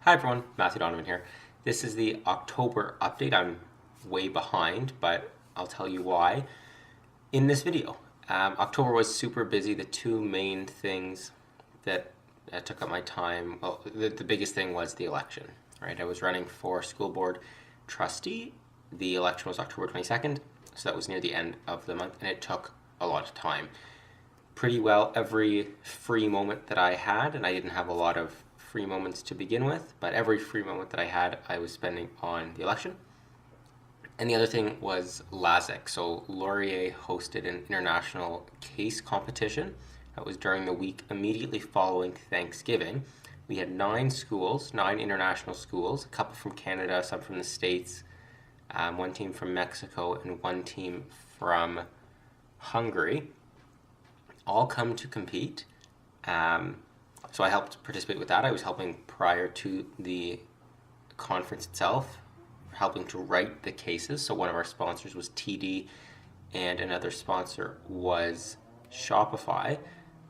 Hi everyone, Matthew Donovan here. This is the October update. I'm way behind, but I'll tell you why in this video. October was super busy. The two main things that took up my time, well, the biggest thing was the election, right? I was running for school board trustee. The election was October 22nd, so that was near the end of the month, and it took a lot of time. Pretty well every free moment that I had, and I didn't have a lot of free moments to begin with, but every free moment that I had, I was spending on the election. And the other thing was LASIK. So Laurier hosted an international case competition. That was during the week immediately following Thanksgiving. We had 9 schools, 9 international schools, a couple from Canada, some from the States, one team from Mexico, and one team from Hungary, all come to compete. So I helped participate with that. I was helping prior to the conference itself, helping to write the cases. So one of our sponsors was TD and another sponsor was Shopify.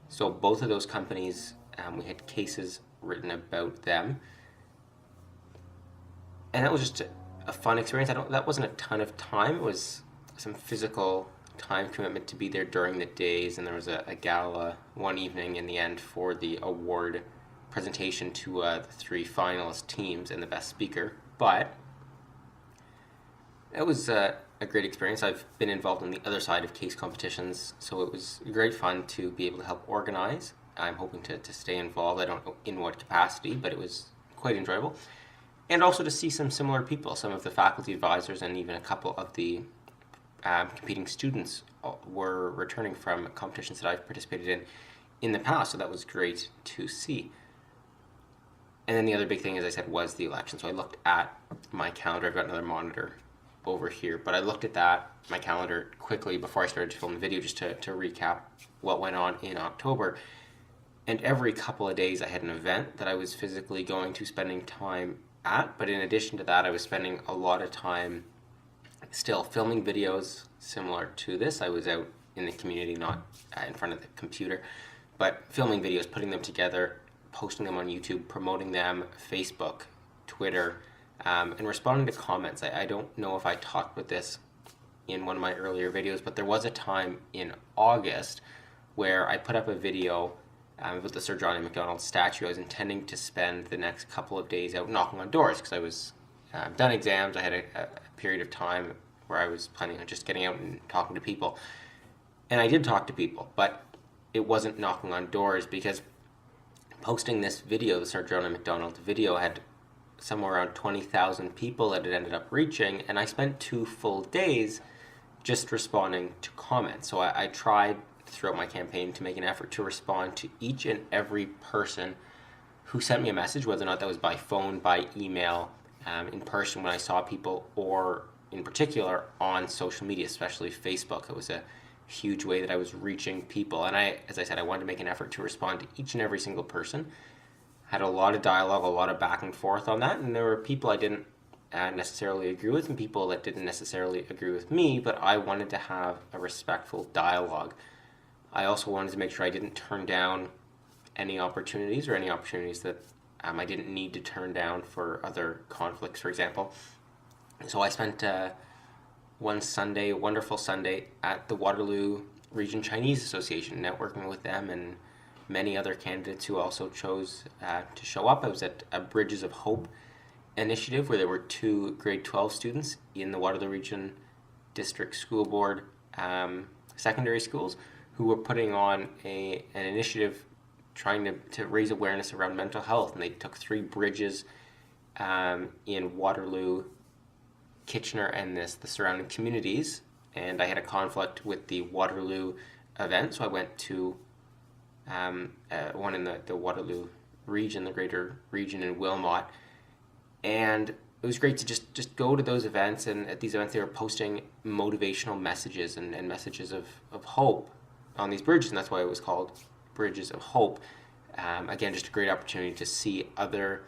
So both of those companies, we had cases written about them. And that was just a fun experience. That wasn't a ton of time. It was some physical time commitment to be there during the days, and there was a gala one evening in the end for the award presentation to the 3 finalist teams and the best speaker. But it was a great experience. I've been involved on the other side of case competitions, so it was great fun to be able to help organize. I'm hoping to stay involved. I don't know in what capacity, but it was quite enjoyable. And also to see some similar people, some of the faculty advisors and even a couple of the competing students were returning from competitions that I've participated in the past, so that was great to see. And then the other big thing, as I said, was the election. So I looked at my calendar. I've got another monitor over here, but I looked at my calendar quickly before I started to film the video just to recap what went on in October. And every couple of days I had an event that I was physically going to, spending time at, but in addition to that, I was spending a lot of time still filming videos similar to this. I was out in the community, not in front of the computer, but filming videos, putting them together, posting them on YouTube, promoting them, Facebook, Twitter, and responding to comments. I don't know if I talked about this in one of my earlier videos, but there was a time in August where I put up a video about the Sir John A. Macdonald statue. I was intending to spend the next couple of days out knocking on doors because I was done exams. I had a period of time where I was planning on just getting out and talking to people. And I did talk to people, but it wasn't knocking on doors because posting this video, the Sir John A. Macdonald video, had somewhere around 20,000 people that it ended up reaching, and I spent 2 full days just responding to comments. So I tried throughout my campaign to make an effort to respond to each and every person who sent me a message, whether or not that was by phone, by email, in person when I saw people, or in particular on social media, especially Facebook. It was a huge way that I was reaching people. And as I said, I wanted to make an effort to respond to each and every single person. Had a lot of dialogue, a lot of back and forth on that. And there were people I didn't necessarily agree with and people that didn't necessarily agree with me, but I wanted to have a respectful dialogue. I also wanted to make sure I didn't turn down any opportunities that I didn't need to turn down for other conflicts, for example. So I spent one Sunday, a wonderful Sunday, at the Waterloo Region Chinese Association, networking with them and many other candidates who also chose to show up. I was at a Bridges of Hope initiative where there were 2 grade 12 students in the Waterloo Region District School Board secondary schools who were putting on an initiative trying to raise awareness around mental health. And they took 3 bridges in Waterloo, Kitchener, and the surrounding communities. And I had a conflict with the Waterloo event, so I went to one in the Waterloo region, the greater region in Wilmot. And it was great to just go to those events, and at these events they were posting motivational messages and messages of hope on these bridges, and that's why it was called Bridges of Hope. Again, just a great opportunity to see other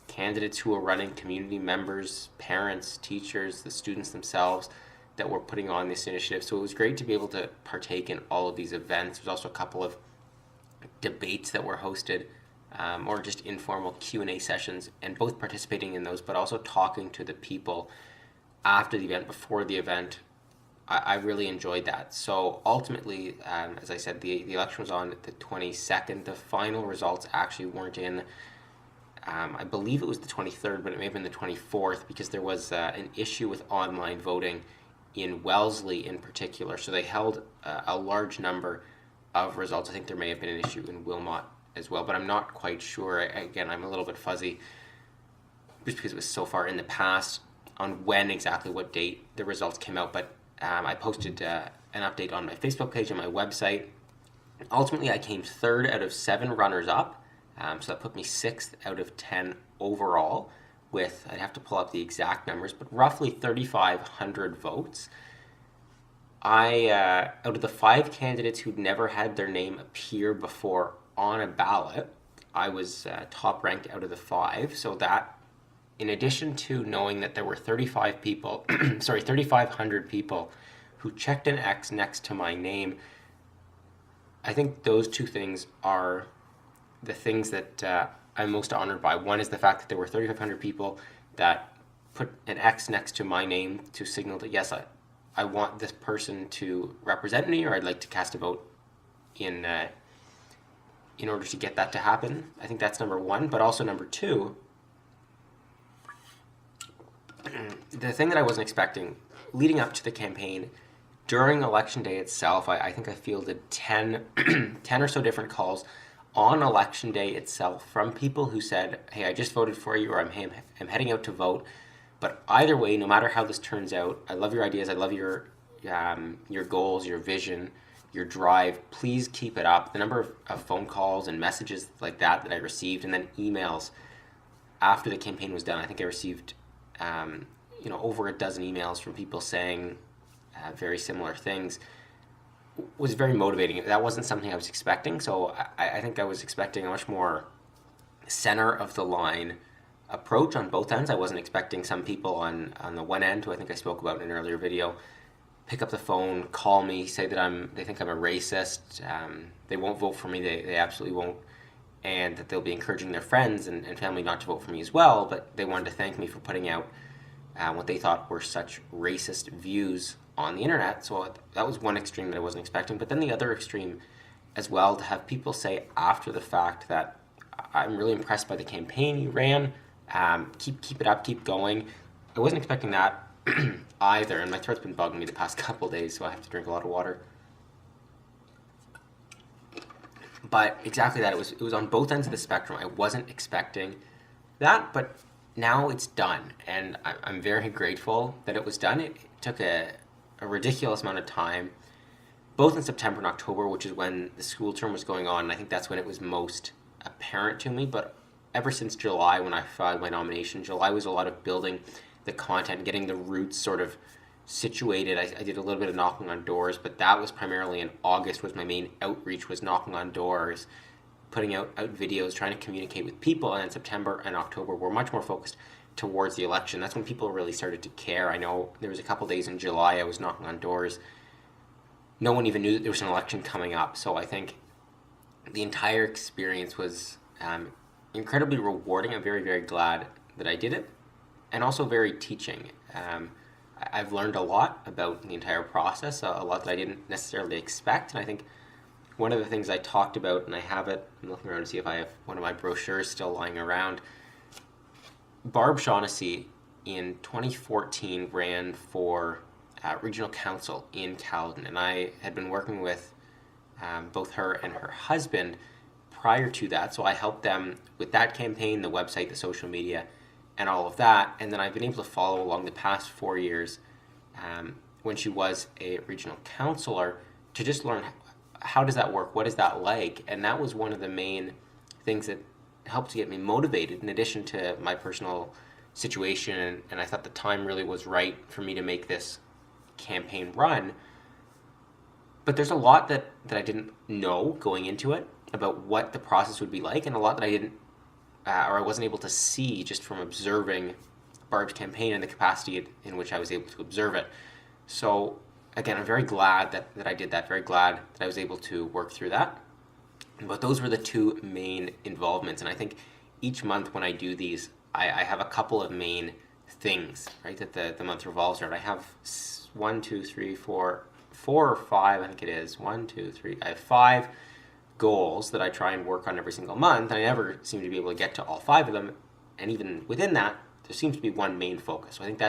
candidates who are running, community members, parents, teachers, the students themselves that were putting on this initiative. So it was great to be able to partake in all of these events. There's also a couple of debates that were hosted or just informal Q&A sessions, and both participating in those, but also talking to the people after the event, before the event. I really enjoyed that. So ultimately, as I said, the election was on the 22nd. The final results actually weren't in, I believe it was the 23rd, but it may have been the 24th, because there was an issue with online voting in Wellesley in particular. So they held a large number of results. I think there may have been an issue in Wilmot as well, but I'm not quite sure. Again, I'm a little bit fuzzy just because it was so far in the past on when exactly, what date the results came out. But I posted an update on my Facebook page and my website. Ultimately, I came third out of 7 runners-up, so that put me 6th out of 10 overall, with, I'd have to pull up the exact numbers, but roughly 3,500 votes. Out of the 5 candidates who'd never had their name appear before on a ballot, I was top ranked out of the 5. So that, in addition to knowing that there were 3,500 people who checked an X next to my name, I think those two things are the things that I'm most honored by. One is the fact that there were 3,500 people that put an X next to my name to signal that, yes, I want this person to represent me, or I'd like to cast a vote in order to get that to happen. I think that's number one. But also number two, the thing that I wasn't expecting leading up to the campaign, during election day itself, I think I fielded 10 or so different calls on election day itself from people who said, hey, I just voted for you, or I'm heading out to vote. But either way, no matter how this turns out, I love your ideas, I love your goals, your vision, your drive. Please keep it up. The number of phone calls and messages like that I received, and then emails after the campaign was done, I think I received over a dozen emails from people saying very similar things, was very motivating. That wasn't something I was expecting. So I think I was expecting a much more center of the line approach on both ends. I wasn't expecting some people on the one end, who I think I spoke about in an earlier video, pick up the phone, call me, say that they think I'm a racist, they won't vote for me, they absolutely won't, and that they'll be encouraging their friends and family not to vote for me as well, but they wanted to thank me for putting out what they thought were such racist views on the internet. So that was one extreme that I wasn't expecting. But then the other extreme as well, to have people say after the fact that I'm really impressed by the campaign you ran, keep it up, keep going. I wasn't expecting that either, and my throat's been bugging me the past couple days, so I have to drink a lot of water. But exactly that, it was on both ends of the spectrum. I wasn't expecting that, but now it's done, and I'm very grateful that it was done. It took a ridiculous amount of time, both in September and October, which is when the school term was going on, and I think that's when it was most apparent to me. But ever since July, when I filed my nomination, July was a lot of building the content, getting the roots sort of situated. I did a little bit of knocking on doors, but that was primarily in August, was my main outreach, was knocking on doors, putting out videos, trying to communicate with people. And in September and October were much more focused towards the election. That's when people really started to care. I know there was a couple days in July I was knocking on doors. No one even knew that there was an election coming up. So I think the entire experience was incredibly rewarding. I'm very, very glad that I did it, and also very teaching. I've learned a lot about the entire process, a lot that I didn't necessarily expect. And I think one of the things I talked about, and I have it, I'm looking around to see if I have one of my brochures still lying around. Barb Shaughnessy in 2014 ran for regional council in Caledon, and I had been working with both her and her husband prior to that, so I helped them with that campaign, the website, the social media, and all of that. And then I've been able to follow along the past 4 years when she was a regional councillor to just learn how does that work, what is that like. And that was one of the main things that helped to get me motivated, in addition to my personal situation, and I thought the time really was right for me to make this campaign run. But there's a lot that I didn't know going into it about what the process would be like, and a lot that I didn't or I wasn't able to see just from observing Barb's campaign and the capacity in which I was able to observe it. So again, I'm very glad that I did that, very glad that I was able to work through that. But those were the two main involvements. And I think each month when I do these, I have a couple of main things, right, that the month revolves around. I have 1, 2, 3, 4 or 5, I think it is. 1, 2, 3. I have 5 goals that I try and work on every single month. And I never seem to be able to get to all 5 of them. And even within that, there seems to be one main focus. So I think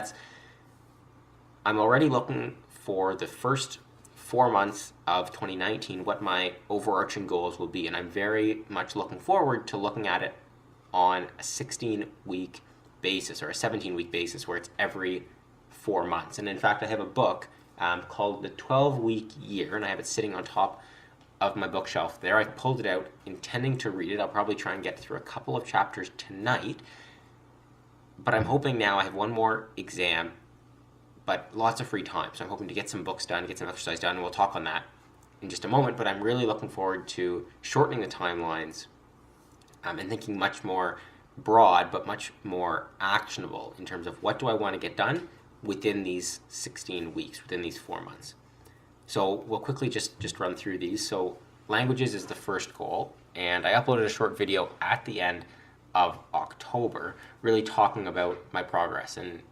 I'm already looking for the first 4 months of 2019, what my overarching goals will be. And I'm very much looking forward to looking at it on a 16-week basis or a 17-week basis where it's every 4 months. And in fact, I have a book called The 12-Week Year, and I have it sitting on top of my bookshelf there. I pulled it out intending to read it. I'll probably try and get through a couple of chapters tonight. But I'm hoping now I have one more exam, but lots of free time. So I'm hoping to get some books done, get some exercise done, and we'll talk on that in just a moment. But I'm really looking forward to shortening the timelines and thinking much more broad, but much more actionable in terms of what do I want to get done within these 16 weeks, within these 4 months. So we'll quickly just run through these. So languages is the first goal, and I uploaded a short video at the end of October, really talking about my progress. And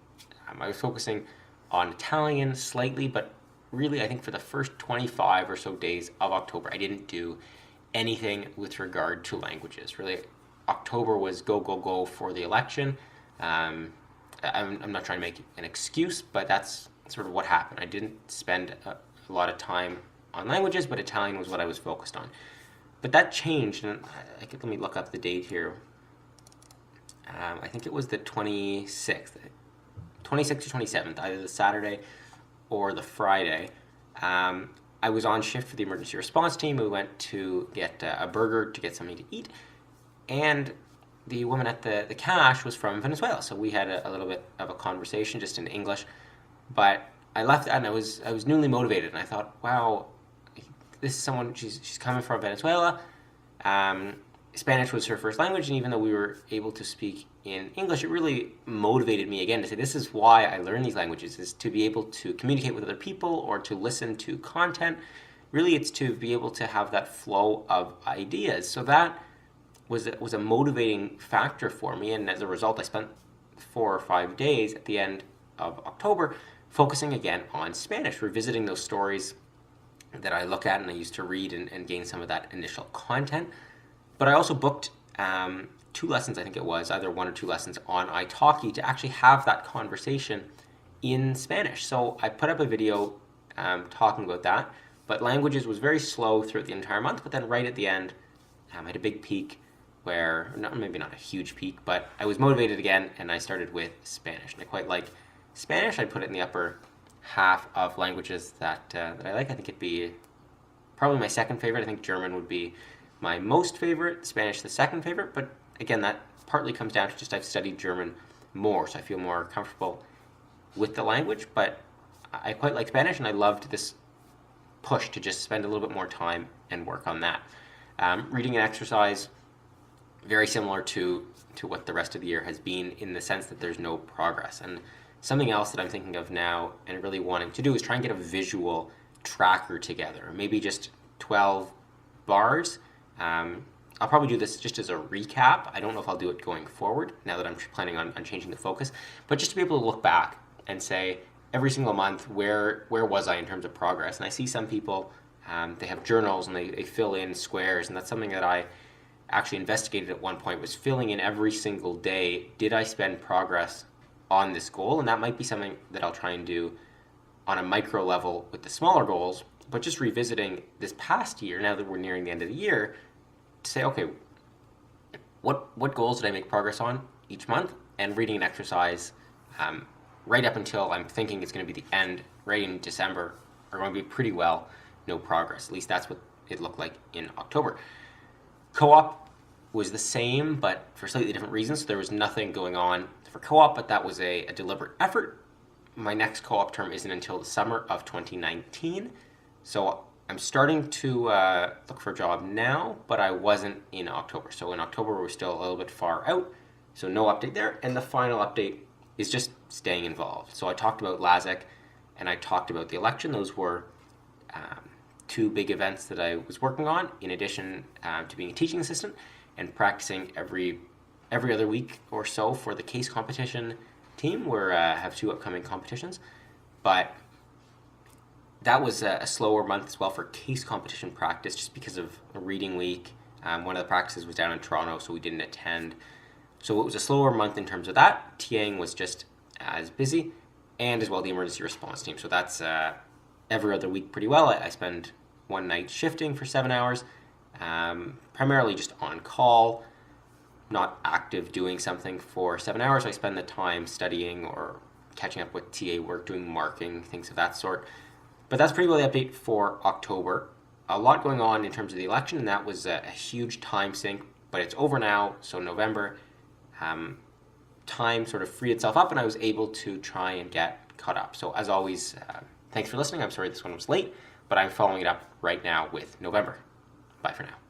I was focusing on Italian slightly, but really I think for the first 25 or so days of October, I didn't do anything with regard to languages. Really, October was go, go, go for the election. I'm not trying to make an excuse, but that's sort of what happened. I didn't spend a lot of time on languages, but Italian was what I was focused on. But that changed, and let me look up the date here. I think it was the 26th or 27th, either the Saturday or the Friday. I was on shift for the emergency response team. We went to get a burger to get something to eat, and the woman at the cash was from Venezuela, so we had a little bit of a conversation just in English. But I left and I was newly motivated, and I thought, wow, this is someone, she's coming from Venezuela. Spanish was her first language, and even though we were able to speak in English, it really motivated me again to say, this is why I learn these languages, is to be able to communicate with other people or to listen to content. Really, it's to be able to have that flow of ideas. So that was a motivating factor for me, and as a result, I spent 4 or 5 days at the end of October focusing again on Spanish, revisiting those stories that I look at and I used to read and gain some of that initial content. But I also booked 2 lessons, I think it was, either 1 or 2 lessons on italki to actually have that conversation in Spanish. So I put up a video talking about that, but languages was very slow throughout the entire month, but then right at the end, I had a big peak where, maybe not a huge peak, but I was motivated again, and I started with Spanish. And I quite like Spanish. I'd put it in the upper half of languages that I like. I think it'd be probably my second favorite. I think German would be my most favorite, Spanish the second favorite, but again, that partly comes down to just I've studied German more, so I feel more comfortable with the language, but I quite like Spanish, and I loved this push to just spend a little bit more time and work on that. Reading and exercise, very similar to what the rest of the year has been, in the sense that there's no progress. And something else that I'm thinking of now and really wanting to do is try and get a visual tracker together, maybe just 12 bars. I'll probably do this just as a recap. I don't know if I'll do it going forward now that I'm planning on changing the focus, but just to be able to look back and say every single month, where was I in terms of progress? And I see some people, they have journals and they fill in squares, and that's something that I actually investigated at one point, was filling in every single day, did I spend progress on this goal? And that might be something that I'll try and do on a micro level with the smaller goals, but just revisiting this past year, now that we're nearing the end of the year, to say, okay, what goals did I make progress on each month? And reading and exercise, right up until I'm thinking it's going to be the end, right in December, are going to be pretty well no progress. At least that's what it looked like in October. Co-op was the same, but for slightly different reasons. So there was nothing going on for co-op, but that was a deliberate effort. My next co-op term isn't until the summer of 2019. So I'm starting to look for a job now, but I wasn't in October. So in October, we're still a little bit far out. So no update there. And the final update is just staying involved. So I talked about LASIK and I talked about the election. Those were two big events that I was working on, in addition to being a teaching assistant and practicing every other week or so for the case competition team. We have two upcoming competitions, but that was a slower month as well for case competition practice, just because of a reading week. One of the practices was down in Toronto, so we didn't attend. So it was a slower month in terms of that. TAing was just as busy, and as well the emergency response team. So that's every other week pretty well. I spend one night shifting for 7 hours, primarily just on call, not active doing something for 7 hours. I spend the time studying or catching up with TA work, doing marking, things of that sort. But that's pretty well the update for October. A lot going on in terms of the election, and that was a huge time sink, but it's over now. So November, time sort of freed itself up, and I was able to try and get caught up. So as always, thanks for listening. I'm sorry this one was late, but I'm following it up right now with November. Bye for now.